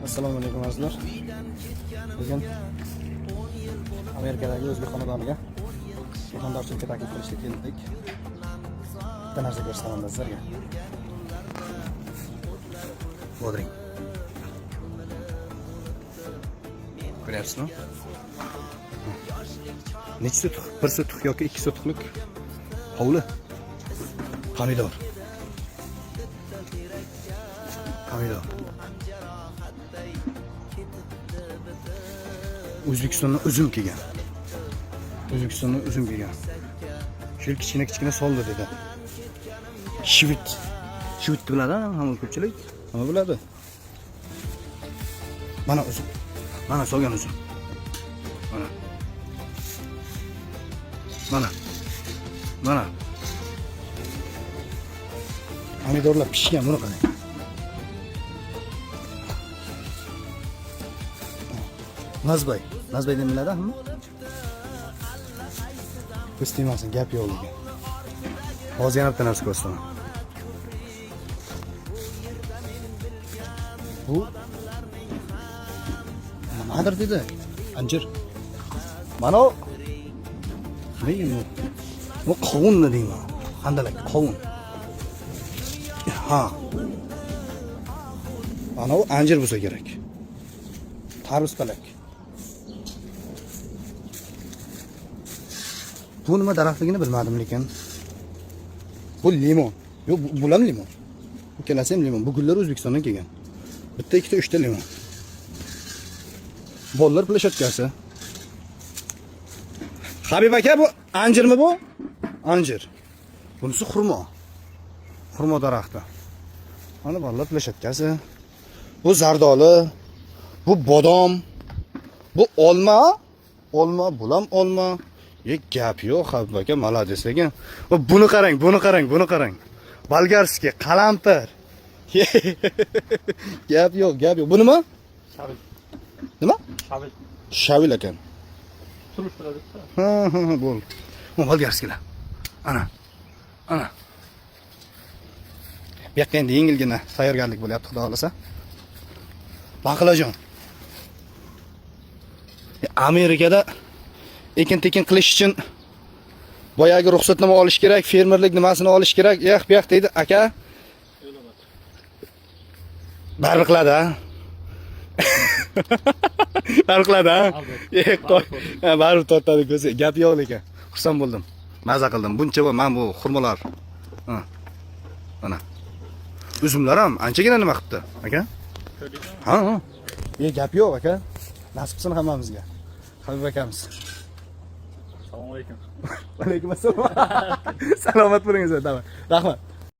Assalomu alaykum azizlar. Bugun Amerikadagi o'zbek xonadoniga mehmondorchilikka taklif qilishga keldik. Bitta narsa ko'rsataman sizlarga. Bodring. Ko'ryapsizmi? Necha sotuq? 1 sotuq yoki 2 sotuqlik hovli. Pomidor. O'zbekistondan uzum kelgan. O'zbekistondan uzum kelgan. Shu kichkina soldi dedi. Shivit. Shivit biladi, hamma ko'pchilik. Hamma biladi. Mana uzum. Mana solgan uzum. Mana. Pomidorlar pishgan, buni qarang. Nazbay deb biladi, hamma. Ko'z tegmasin, gap yo'q ekan. Hozir yana bitta narsa ko'rsataman. Bu nimadir dedi? Anjir. Mana o. Nima? Bu qovunni deyman. Handalak qovun. Ha. Mana o anjir bo'lsa kerak. Tarvuz palak. Bu nima daraxtligini bilmadim lekin. Bu limon. Yo'q, bu ham limon. Bu kelasi ham limon. Bu gullar O'zbekistondan kelgan. Bitta, ikkita, uchta limon. Bolalar plashotkasi. Habib aka, bu anjirmi bu? Anjir. Bunisi xurmo. Xurmo daraxti. Mana bolalar plashotkasi. Bu zardoli. Bu bodom. Bu olma. Bulam olma. Gap yo'q, Habib aka, malades ekan. Buni qarang. Bolgarskiy, qalampir. Gap yo'q. Bu nima? Shavil. Nima? Shavil ekan. Surishtiradi. Ha, bo'l. Bu bolgarskiylar. Ana. Bu yoqqa endi yengilgina tayyorgarlik bo'lyapti, xudo xolasa. Baqlajon. Amerikada ekin-tekin qilish uchun boyagi ruxsatnoma olish kerak, fermerlik nimasini olish kerak. Bu yoq deydi, aka. Baribir qiladi, ha? Baribir qiladi, ha? Baribir tortadi ko'zi. Gap yo'q lekin. Xursand bo'ldim. Maza qildim. Buncha men bu xurmolar. Mana. Uzumlar ham anchagina nima qilibdi, aka? Ha. Gap yo'q, aka. Nasib qilsin hammamizga. Habib akamiz. Assalomu alaykum. Alaykum assalom. Salomat bo'lingiz, tamam. Rahmat.